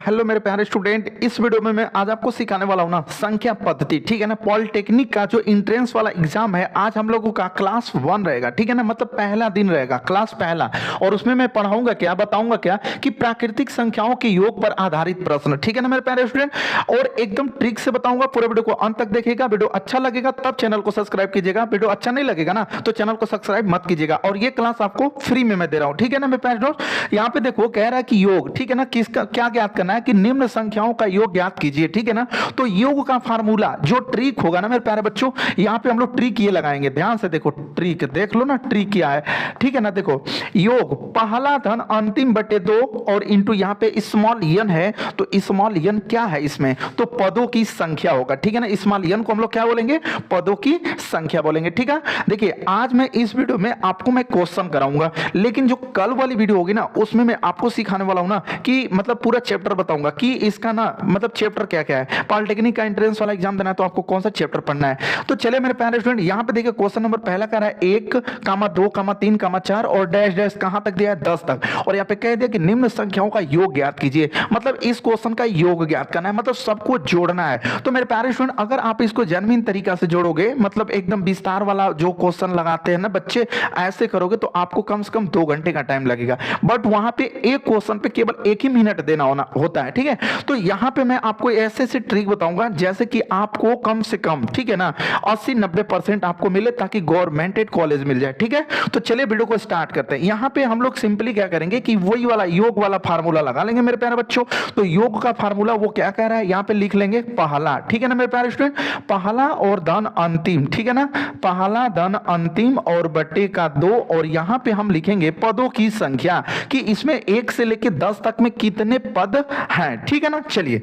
Hello मेरे प्यारे student, इस वीडियो में मैं आज आपको सिखाने वाला हूँ ना संख्या पद्धति। ठीक है ना, पॉलिटेक्निक का जो एंट्रेंस वाला एग्जाम है आज हम लोगों का क्लास 1 रहेगा। ठीक है ना, मतलब पहला दिन रहेगा, क्लास पहला। और उसमें मैं पढ़ाऊंगा क्या, बताऊंगा क्या कि प्राकृतिक संख्याओं के योग पर आधारित प्रश्न। ठीक है ना मेरे प्यारे स्टूडेंट, और एकदम ट्रिक से बताऊंगा। पूरे वीडियो को अंत तक देखिएगा। वीडियो अच्छा लगेगा तब चैनल को सब्सक्राइब कीजिएगा, वीडियो अच्छा नहीं लगेगा ना तो चैनल को सब्सक्राइब मत कीजिएगा। और ये क्लास आपको फ्री में मैं दे रहा हूं। ठीक है ना मेरे प्यारे दोस्त, यहाँ पे देखो कह रहा है कि योग। ठीक है ना, किसका क्या ज्ञात करना है कि निम्न संख्याओं का योग ज्ञात कीजिए। ठीक है ना, तो योग का फार्मूला जो ट्रिक होगा ना मेरे प्यारे बच्चों, यहाँ पे हम लोग ट्रिक ये लगाएंगे। ध्यान से देखो, ट्रिक देख लो ना, ट्रिक क्या है। ठीक है ना, देखो योग पहला धन अंतिम बटे 2 और इंटू यहाँ पे स्मॉल यन है, तो स्मॉल यन क्या है इसमें, तो पदों की संख्या होगा। ठीक है ना, स्मॉल यन को हम लोग क्या बोलेंगे, पदों की संख्या बोलेंगे। ठीक है, देखिए आज मैं इस वीडियो में आपको मैं क्वेश्चन कराऊंगा, लेकिन जो कल वाली वीडियो होगी ना उसमें मैं आपको सिखाने वाला हूं ना कि मतलब पूरा चैप्टर बताऊंगा कि इसका ना मतलब चैप्टर क्या क्या है। पॉलिटेक्निक का एंट्रेंस वाला एग्जाम देना है तो आपको कौन सा चैप्टर पढ़ना है। तो चलिए मेरे प्यारे स्टूडेंट, यहां पे देखिए क्वेश्चन नंबर पहला कह रहा है 1, 2, 3, 4 और डैश डैश कहां तक दिया है 10 तक। और यहां पे कह दिया कि निम्न संख्याओं का योग ज्ञात कीजिए। मतलब इस क्वेश्चन का योग ज्ञात करना है, मतलब सबको जोड़ना है। तो मेरे प्यारे स्टूडेंट, अगर आप इसको जेन्युइन तरीका से जोड़ोगे, मतलब एकदम विस्तार वाला जो क्वेश्चन लगाते हैं ना बच्चे, ऐसे करोगे तो आपको कम से कम 2 घंटे का टाइम लगेगा। बट वहां पे एक क्वेश्चन पे केवल 1 ही मिनट देना होता है। ठीक है, तो यहां पे मैं आपको ऐसे ऐसे ट्रिक बताऊंगा जैसे कि आपको कम से कम, ठीक है ना, 80-90% आपको मिले ताकि गवर्नमेंटेड कॉलेज मिल जाए। ठीक है, तो चलिए वीडियो को स्टार्ट करते हैं। यहां पे हम लोग सिंपली क्या करेंगे कि वही वाला योग वाला फार्मूला लगा लेंगे मेरे प्यारे बच्चों। तो योग का फार्मूला वो क्या कह रहा है, यहां पे लिख लेंगे पहला। ठीक है ना मेरे प्यारे स्टूडेंट, पहला और धन अंतिम। ठीक है ना, पहला धन अंतिम और बटे का 2, और यहां पे हम लिखेंगे पदों की संख्या कि इसमें 1 से लेकर 10 तक में कितने पद हैं। ठीक है ना, चलिए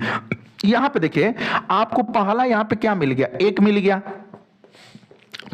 यहां पे देखिए आपको पहला यहां पे क्या मिल गया, 1 मिल गया,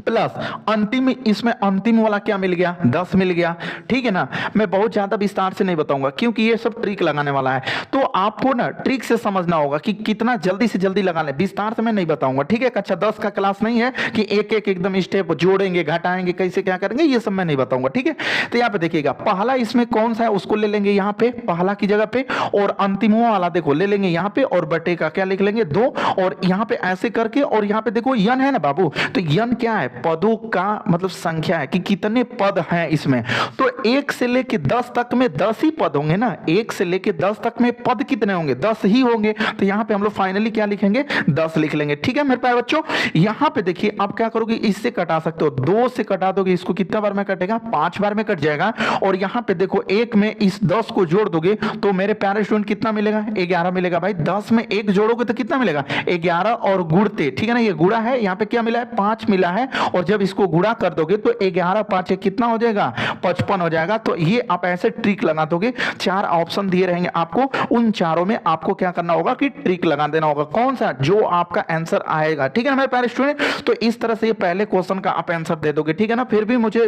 प्लस अंतिम, इसमें अंतिम वाला क्या मिल गया, 10 मिल गया। ठीक है ना, मैं बहुत ज्यादा विस्तार से नहीं बताऊंगा क्योंकि ये सब ट्रिक लगाने वाला है, तो आपको ना ट्रिक से समझना होगा कि कितना जल्दी से जल्दी लगा ले। विस्तार से मैं नहीं बताऊंगा। ठीक है, अच्छा 10 का क्लास नहीं है कि एक एक एकदम स्टेप जोड़ेंगे घटाएंगे कैसे क्या करेंगे, ये सब मैं नहीं बताऊंगा। ठीक है, तो यहाँ पे देखिएगा पहला इसमें कौन सा है उसको ले लेंगे यहाँ पे पहला की जगह पे, और अंतिम वाला देखो ले लेंगे यहाँ पे, और बटे का क्या लिख लेंगे 2, और यहाँ पे ऐसे करके, और यहाँ पे देखो यन है ना बाबू, तो यन क्या है, पदों का मतलब संख्या है कि कितने पद हैं इसमें। तो 1 से लेके 10 तक में 10 ही पद होंगे ना, 1 से लेके 10 तक में पद कितने होंगे, 10 ही होंगे। तो यहां पे हम लोग फाइनली क्या लिखेंगे, 10 लिख लेंगे। ठीक है मेरे प्यारे बच्चों, यहां पे देखिए आप क्या करोगे, इससे कटा सकते हो, 2 से कटा दोगे, इसको कितना बार में कटेगा, 5 बार में कट जाएगा। और यहां पे देखो 1 में इस 10 को जोड़ दोगे तो मेरे प्यारे स्टूडेंट कितना मिलेगा, 11 मिलेगा। भाई 10 में 1 जोड़ोगे तो कितना मिलेगा, 11, और गुड़ते, ठीक है ना, ये गुड़ा है, यहां पे क्या मिला है, 5 मिला है, और जब इसको गुणा कर दोगे तो 11 5 कितना हो जाएगा, 55 हो जाएगा। तो ये आप ऐसे ट्रिक लगा दोगे, 4 ऑप्शन दिए रहेंगे आपको, उन चारों में आपको क्या करना होगा कि ट्रिक लगा देना होगा, कौन सा जो आपका आंसर आएगा। ठीक है ना मेरे प्यारे स्टूडेंट, तो इस तरह से ये पहले क्वेश्चन का आप आंसर दे दोगे। ठीक है ना, फिर भी मुझे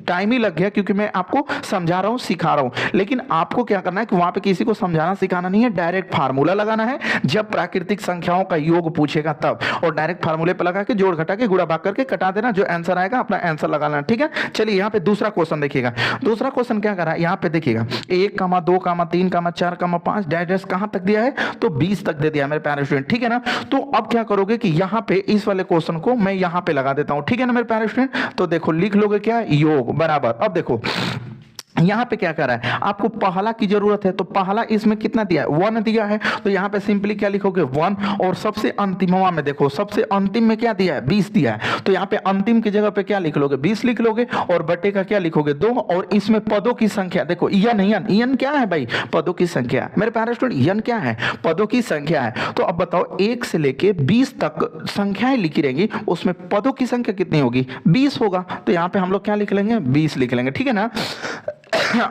टाइम ही लग गया क्योंकि मैं आपको समझा रहा हूं, सिखा रहा हूं, लेकिन आपको क्या करना है कि वहां पे किसी को समझाना सिखाना नहीं है, डायरेक्ट फार्मूला लगाना है जब प्राकृतिक संख्याओं का योग पूछेगा तब, और डायरेक्ट फार्मूले पर लगा के जोड़ घटा के गुणा भाग करके कटा देना, जो आंसर आएगा अपना आंसर लगा लेना। ठीक है, चलिए यहाँ पे दूसरा क्वेश्चन देखिएगा। दूसरा क्वेश्चन क्या कर रहा है, यहाँ पे देखिएगा 1, 2, 3, 4, 5 डैश डैश कहां तक दिया है, तो 20 तक दे दिया मेरे प्यारे स्टूडेंट। ठीक है ना, तो अब क्या करोगे कि यहाँ पे इस वाले क्वेश्चन को मैं यहाँ पे लगा देता हूं। ठीक है ना मेरे प्यारे स्टूडेंट, तो देखो लिख लोगे क्या, योग बराबर। अब देखो यहां पे क्या कर रहा है, आपको पहला की जरूरत है, तो पहला इसमें कितना दिया है, 1 दिया है, तो यहां पे सिंपली क्या लिखोगे 1, और सबसे अंतिमवा में देखो सबसे अंतिम में क्या दिया है, 20 दिया है, तो यहां पे अंतिम की जगह पे क्या लिख लोगे, 20 लिख लोगे, और बटे का क्या लिखोगे 2, और इसमें पदों की संख्या देखो यन यन क्या है भाई, पदों की संख्या। मेरे प्यारे स्टूडेंट यन क्या है, पदों की संख्या है। तो अब बताओ 1 से लेके 20 तक संख्याएं लिखी रहेंगी, उसमें पदों की संख्या कितनी होगी, 20 होगा, तो यहां पे हम लोग क्या लिख लेंगे, 20 लिख लेंगे। ठीक है ना,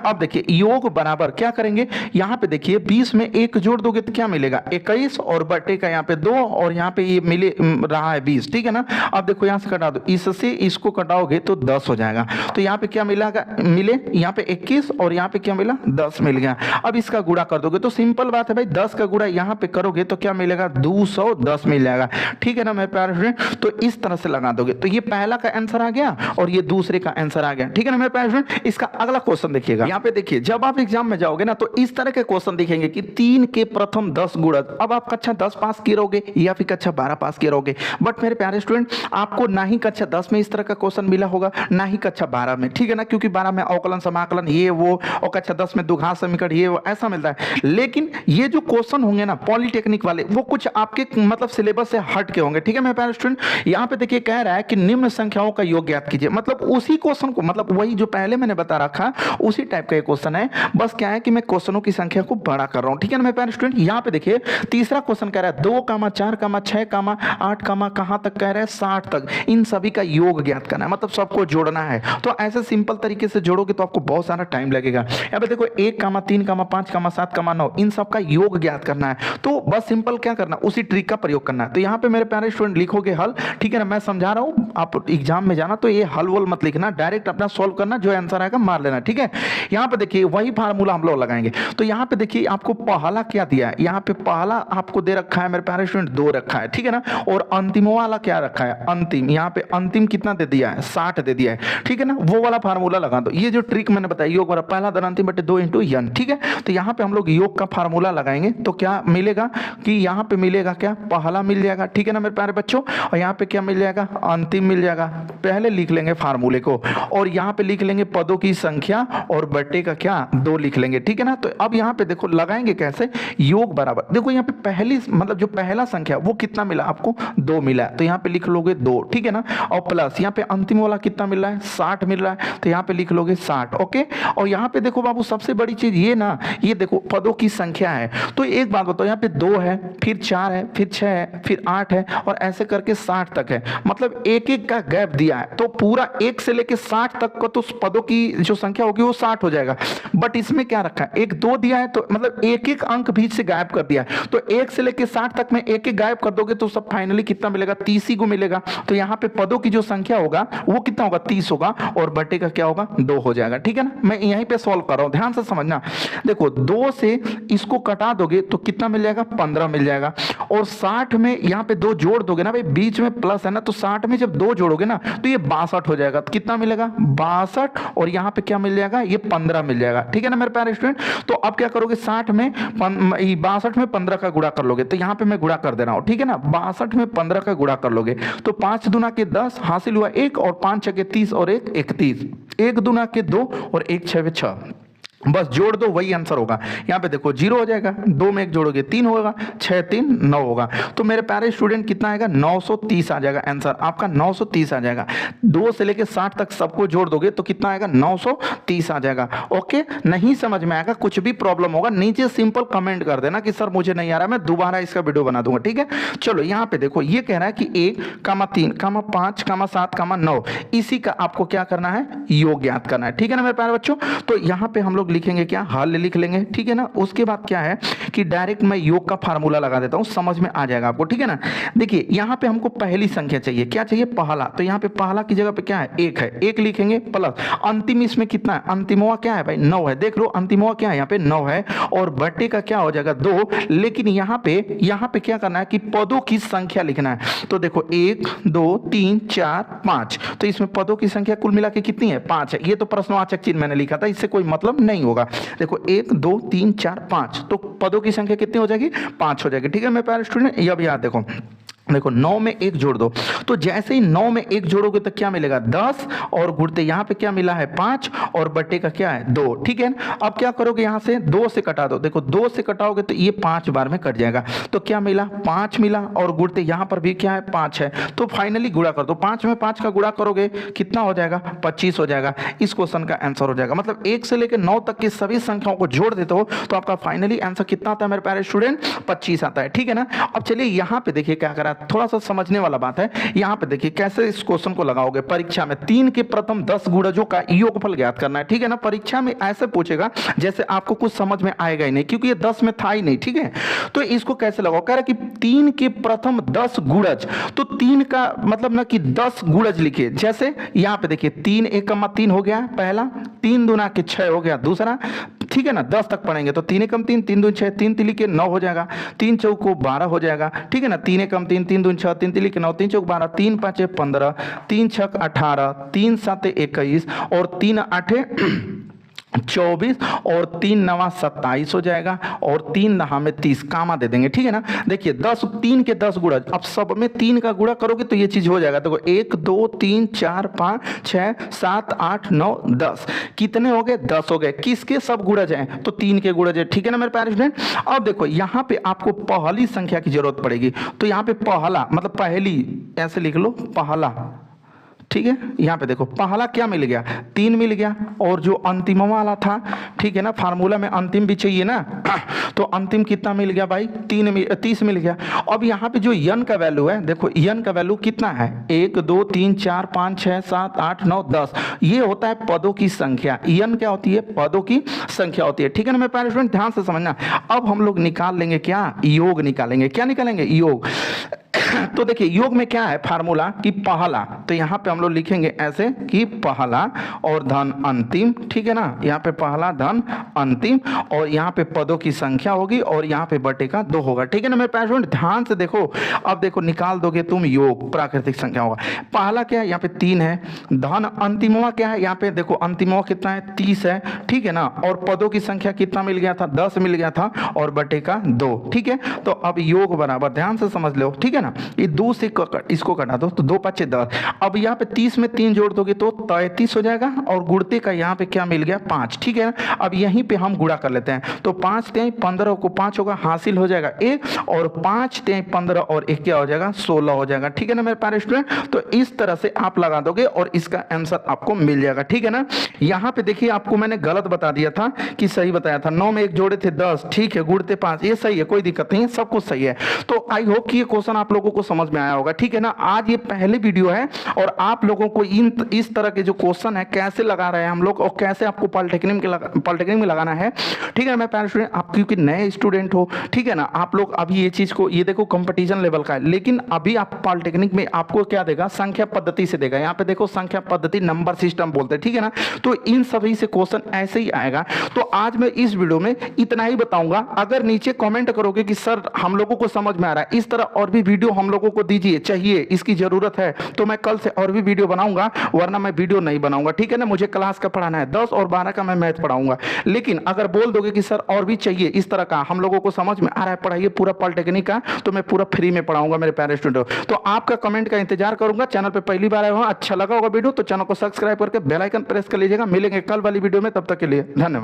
अब देखिए योग बराबर क्या करेंगे, यहां पे देखिए 20 में 1 जोड़ दोगे तो क्या मिलेगा, 21, और बटे का यहां पे 2, और यहां पे ये मिले रहा है 20। ठीक है ना, अब देखो यहां से कटा दो, इससे इसको कटाओगे तो 10 हो जाएगा, तो यहां पे क्या मिलेगा, मिले यहां पे 21, और यहां पे क्या मिला, 10 मिल गया। अब इसका गुणा कर दोगे तो सिंपल बात है भाई, 10 का गुणा यहां पे करोगे तो क्या मिलेगा, 210 मिल जाएगा। ठीक है ना मेरे प्यारे फ्रेंड, तो इस तरह से लगा दोगे तो ये पहला का आंसर आ गया और ये दूसरे का आंसर आ गया। ठीक है ना मेरे प्यारे फ्रेंड, इसका अगला क्वेश्चन देखिए, लिखिएगा। यहाँ पे देखिए जब आप एग्जाम में जाओगे ना तो इस तरह के क्वेश्चन दिखेंगे कि 3 के प्रथम 10 गुणज। अब आप कक्षा 10 पास किए रहोगे या फिर कक्षा 12 पास किए रहोगे, बट मेरे प्यारे स्टूडेंट आपको ना ही कक्षा 10 में इस तरह का क्वेश्चन मिला होगा ना ही कक्षा 12 में, ठीक है ना, क्योंकि 12 में अवकलन समाकलन ये वो, और कक्षा 10 में द्विघात समीकरण ये वो ऐसा मिलता है। लेकिन ये जो क्वेश्चन होंगे ना पॉलिटेक्निक वाले वो कुछ आपके मतलब सिलेबस से हट के होंगे, ठीक है मेरे प्यारे स्टूडेंट। यहाँ पे देखिए कह रहा है कि निम्न संख्याओं का योग ज्ञात कीजिए, मतलब उसी क्वेश्चन को, मतलब वही जो पहले मैंने बता रखा उसी टाइप का क्वेश्चन है, बस क्या है कि मैं क्वेश्चनों की संख्या को बड़ा कर रहा हूं, ठीक है ना मेरे प्यारे स्टूडेंट। यहाँ पे देखिए तीसरा क्वेश्चन कह रहा है 2, 4, 6, 8, कहां तक कह रहा है 60 तक, इन सभी का योग ज्ञात करना है, मतलब सबको जोड़ना है। तो ऐसे सिंपल तरीके से जोड़ोगे तो आपको बहुत सारा टाइम लगेगा। यहाँ पे देखो 1, 3, 5, 7, 9 इन सब का योग ज्ञात करना है, तो बस सिंपल क्या करना उसी ट्रिक का प्रयोग करना है। तो यहाँ पे मेरे प्यारे स्टूडेंट लिखोगे हल, ठीक है ना, मैं समझा रहा हूँ, आप एग्जाम में जाना तो ये हल वल मत लिखना, डायरेक्ट अपना सॉल्व करना, जो आंसर आएगा मार लेना, ठीक है। यहाँ पे देखिए वही फार्मूला हम लोग लगाएंगे। तो यहाँ पे देखिए आपको पहला क्या दिया है, यहाँ पे पहला आपको दे रखा है मेरे प्यारे स्टूडेंट 2 रखा है, ठीक है ना, और अंतिम वाला क्या रखा है अंतिम, यहाँ पे अंतिम कितना दे दिया है 60 दे दिया है, ठीक है ना, वो वाला फार्मूला लगा दो। ये जो ट्रिक मैंने बताया योग वाला पहला धन अंतिम बटे 2 इंटू n, ठीक है। तो यहाँ पे हम लोग योग का फार्मूला लगाएंगे तो क्या मिलेगा कि यहाँ पे मिलेगा क्या पहला मिल जाएगा, ठीक है ना मेरे प्यारे बच्चों, और यहाँ पे क्या मिल जाएगा अंतिम मिल जाएगा। पहले लिख लेंगे फार्मूले को और यहाँ पे लिख लेंगे पदों की संख्या और बटे का क्या 2 लिख लेंगे, ठीक है ना। तो अब यहाँ पे देखो लगाएंगे कैसे, योग बराबर, देखो यहाँ पे पहली मतलब जो पहला संख्या वो कितना मिला आपको 2 मिला, तो यहाँ पे लिख लोगे 2, ठीक है ना, और प्लस यहाँ पे अंतिम वाला कितना मिल रहा है 60 मिल रहा है, तो यहाँ पे लिख लोगे 60, ओके। और यहाँ पे देखो बाबू सबसे बड़ी चीज ये ना, ये देखो पदों की संख्या है, तो एक बात बताओ यहाँ पे 2 है, फिर 4 है, फिर 6 है, फिर 8 है, और ऐसे करके 60 तक है, मतलब एक एक का गैप दिया है, तो पूरा 1 से लेके 60 तक का तो पदों की जो संख्या होगी वो 60 हो जाएगा। बट इसमें क्या रखा है 1 2 दिया है, तो मतलब एक एक अंक बीच से गायब कर दिया है, तो 1 से लेके 60 तक में एक एक गायब कर दोगे तो सब फाइनली कितना मिलेगा 30 ही को मिलेगा। तो यहाँ पे पदों की जो संख्या होगा वो कितना होगा 30 होगा, और बटे का क्या होगा 2 हो जाएगा, ठीक है ना। मैं यहीं पे सॉल्व कर रहा हूं, ध्यान से समझना। देखो 2 से इसको कटा दोगे तो कितना मिल जाएगा 15 मिल जाएगा, और 60 में यहाँ पे 2 जोड़ दोगे ना भाई, बीच में प्लस है ना, तो 60 में जब 2 जोड़ोगे ना तो ये 62 हो जाएगा, तो कितना मिलेगा 62, और यहाँ पे क्या मिल जाएगा ये 15 मिल जाएगा, ठीक है ना मेरे प्यारे स्टूडेंट। तो अब क्या करोगे 60 में 62 में 15 का गुणा कर लोगे, तो यहाँ पे मैं गुणा कर दे रहा हूँ, ठीक है ना, 62 में 15 का गुणा कर लोगे तो 5 दूना के 10 हासिल हुआ 1, और 5 6 30 और 1 31, 1 दूना के 2 और 1 6 6, बस जोड़ दो वही आंसर होगा। यहाँ पे देखो 0 हो जाएगा, 2 में 1 जोड़ोगे 3 होगा, 6 3 9 होगा, तो मेरे प्यारे स्टूडेंट कितना आएगा 930 आ जाएगा आंसर आपका, 930 आ जाएगा। 2 से लेके 60 तक सबको जोड़ दोगे तो कितना आएगा 930 आ जाएगा, ओके। नहीं समझ में आएगा कुछ भी प्रॉब्लम होगा नीचे सिंपल कमेंट कर देना कि सर मुझे नहीं आ रहा, मैं दोबारा इसका वीडियो बना दूंगा, ठीक है। चलो यहाँ पे देखो ये कह रहा है कि 1, 3, 5, 7, 9 इसी का आपको क्या करना है योग ज्ञात करना है, ठीक है ना मेरे प्यारे बच्चों। तो यहाँ पे हम लोग लिखेंगे क्या हल लिख लेंगे, ठीक है ना। उसके बाद क्या है कि डायरेक्ट मैं योग का फार्मूला लगा देता हूं, समझ में आ जाएगा आपको, ठीक है ना। देखिए यहां पे हमको पहली संख्या चाहिए, क्या चाहिए पहला, तो यहां पे पहला की जगह पे क्या है 1 है, 1 लिखेंगे प्लस अंतिम इसमें कितना है अंतिमवा क्या है भाई 9 है, देख लो अंतिमवा क्या है यहाँ पे 9 है, और बटे का क्या हो जाएगा 2, लेकिन यहाँ पे क्या करना है कि पदों की संख्या लिखना है। तो देखो 1 2 3 4 5, तो इसमें पदों की संख्या कुल मिला के कितनी है 5 है, ये तो प्रश्नवाचक चिन्ह मैंने लिखा था, इससे कोई मतलब नहीं होगा। देखो 1 2 3 4 5, तो पदों की संख्या कितनी हो जाएगी 5 हो जाएगी, ठीक है मेरे प्यारे स्टूडेंट। ये भी याद देखो 9 में 1 जोड़ दो, तो जैसे ही 9 में 1 जोड़ोगे तो क्या मिलेगा 10, और गुणते यहाँ पे क्या मिला है 5, और बटे का क्या है 2, ठीक है। अब क्या करोगे यहाँ से 2 से कटा दो, देखो 2 से कटाओगे तो ये 5 बार में कट जाएगा, तो क्या मिला 5 मिला, और गुणते यहाँ पर भी क्या है 5 है, तो फाइनली गुणा कर दो, 5 में 5 का गुणा करोगे कितना हो जाएगा 25 हो जाएगा, इस क्वेश्चन का आंसर हो जाएगा। मतलब 1 से लेकर 9 तक की सभी संख्याओं को जोड़ देते हो तो आपका फाइनली आंसर कितना आता है मेरे प्यारे स्टूडेंट 25 आता है, ठीक है ना। अब चलिए यहाँ पे देखिए क्या करा, थोड़ा सा समझने वाला बात है। यहाँ पे देखिए कैसे इस क्वेश्चन को लगाओगे परीक्षा में, 3 के प्रथम 10 गुणजों का योगफल ज्ञात करना है, ठीक है ना। परीक्षा में ऐसे पूछेगा जैसे आपको कुछ समझ में आएगा ही नहीं, क्योंकि ये 10 में था ही नहीं, ठीक है। तो इसको कैसे लगाओ, कह रहा है कि 3 के प्रथम 10 गुणज, तो 3 का मतलब ना कि 10 गुणज लिखिए। जैसे यहाँ पे देखिए 3 1 3 हो गया पहला, 3 दूना के 6 हो गया दूसरा, ठीक है ना। 10 तक पढ़ेंगे तो 3 1 3 3 2 6 3 3 के 9 हो जाएगा, 3 चौको 12 हो जाएगा, ठीक है ना। 3 1 3 3 2 6 3 3 के 9, 3 चौक 12, 3 5 15, 3 6 18, 3 7 21 और 3 8 24 और 3 नवा 27 हो जाएगा और 3 नहा में 30 कामा दे देंगे, ठीक है ना। देखिए 10 3 के 10 गुणा, अब सब में 3 का गुणा करोगे तो ये चीज हो जाएगा। देखो 1 2 3 4 5 6 7 8 9 10, कितने हो गए? 10 हो गए। किसके सब गुणा जाए? तो 3 के गुणा जाए, ठीक है ना मेरे प्यारे स्टूडेंट। अब देखो यहाँ पे आपको पहली संख्या की जरूरत पड़ेगी, तो यहाँ पे पहला मतलब पहली ऐसे लिख लो, पहला, ठीक है। यहाँ पे देखो पहला क्या मिल गया? 3 मिल गया, और जो अंतिम वाला था, ठीक है ना, फार्मूला में अंतिम भी चाहिए ना, तो अंतिम कितना मिल गया भाई? 30 मिल गया। अब यहाँ पे जो यन का वैल्यू है, देखो यन का वैल्यू कितना है? 1 2 3 4 5 6 7 8 9 10, ये होता है पदों की संख्या। यन क्या होती है? पदों की संख्या होती है, ठीक है ना मेरे प्यारे स्टूडेंट, ध्यान से समझना। अब हम लोग निकाल लेंगे क्या? योग निकालेंगे। क्या निकालेंगे? योग। तो देखिए योग में क्या है फार्मूला कि पहला, तो यहाँ पे हम लोग लिखेंगे ऐसे कि पहला और धन अंतिम, ठीक है ना, यहाँ पे पहला धन अंतिम, और यहाँ पे पदों की संख्या होगी और यहाँ पे बटे का 2 होगा, ठीक है ना मेरे प्यारे स्टूडेंट, ध्यान से देखो। अब देखो निकाल दोगे तुम योग, प्राकृतिक संख्या होगा। पहला क्या है? यहाँ पे 3 है। धन अंतिमवा क्या है? यहाँ पे देखो अंतिमवा कितना है? 30 है, ठीक है ना, और पदों की संख्या कितना मिल गया था? 10 मिल गया था, और बटे का 2, ठीक है। तो अब योग बराबर, ध्यान से समझ लो, ठीक है ना, ये 2 से इसको कटा दो तो 2 5 10। अब यहाँ पे 30 में 3 जोड़ दोगे तो 33 हो जाएगा, और गुणते का यहाँ पे क्या मिल गया? 5, ठीक है ना। अब यहीं पे हम गुणा कर लेते हैं, तो 5 3 15 को 5 होगा, हासिल हो जाएगा 1, और 5 3 15 और 1 क्या हो जाएगा? 16 हो जाएगा, ठीक है ना मेरे प्यारे स्टूडेंट। तो इस तरह से आप लगा दोगे और इसका आंसर आपको मिल जाएगा, ठीक है ना। यहाँ पे देखिए आपको मैंने गलत बता दिया था कि सही बताया था। 9 में 1 जोड़े थे 10, ठीक है, गुणते 5, ये सही है, कोई दिक्कत नहीं है, सब कुछ सही है। तो आई होप कि ये क्वेश्चन आप लोगों को समझ में आया होगा, ठीक है ना। आज ये पहली वीडियो है और आप लोगों को इस तरह के जो क्वेश्चन है कैसे लगा रहे हैं हम लोग, और कैसे आपको पॉलिटेक्निक में लगाना है, ठीक है। मैं प्यारे स्टूडेंट, आप क्योंकि नए स्टूडेंट हो, ठीक है ना, आप लोग अभी ये चीज को, ये देखो कंपटीशन लेवल का है, लेकिन अभी आप पॉलिटेक्निक में आपको क्या देगा? संख्या पद्धति से देगा। यहाँ पे देखो संख्या पद्धति, नंबर सिस्टम बोलते हैं, ठीक है ना। तो इन सभी से क्वेश्चन ऐसे ही आएगा। तो आज मैं इस वीडियो में इतना ही बताऊंगा। अगर नीचे कमेंट करोगे कि सर हम लोगों को समझ में आ रहा है, इस तरह और भी वीडियो हम लोगों को दीजिए, चाहिए, इसकी जरूरत है, तो मैं कल से और भी वीडियो बनाऊंगा, वरना मैं वीडियो नहीं बनाऊंगा, ठीक है ना। मुझे क्लास का पढ़ाना है, 10 और 12 का मैं मैथ पढ़ाऊंगा। लेकिन अगर बोल दोगे कि सर और भी चाहिए इस तरह का, हम लोगों को समझ में आ रहा है, पढ़ाइए पूरा पॉलिटेक्निक का, तो मैं पूरा फ्री में पढ़ाऊंगा मेरे प्यारे स्टूडेंट। तो आपका कमेंट का इंतजार करूंगा। चैनल पे पहली बार आए हो, अच्छा लगा होगा वीडियो तो चैनल को सब्सक्राइब करके बेल आइकन प्रेस कर लीजिएगा। मिलेंगे कल वाली वीडियो में, तब तक के लिए धन्यवाद।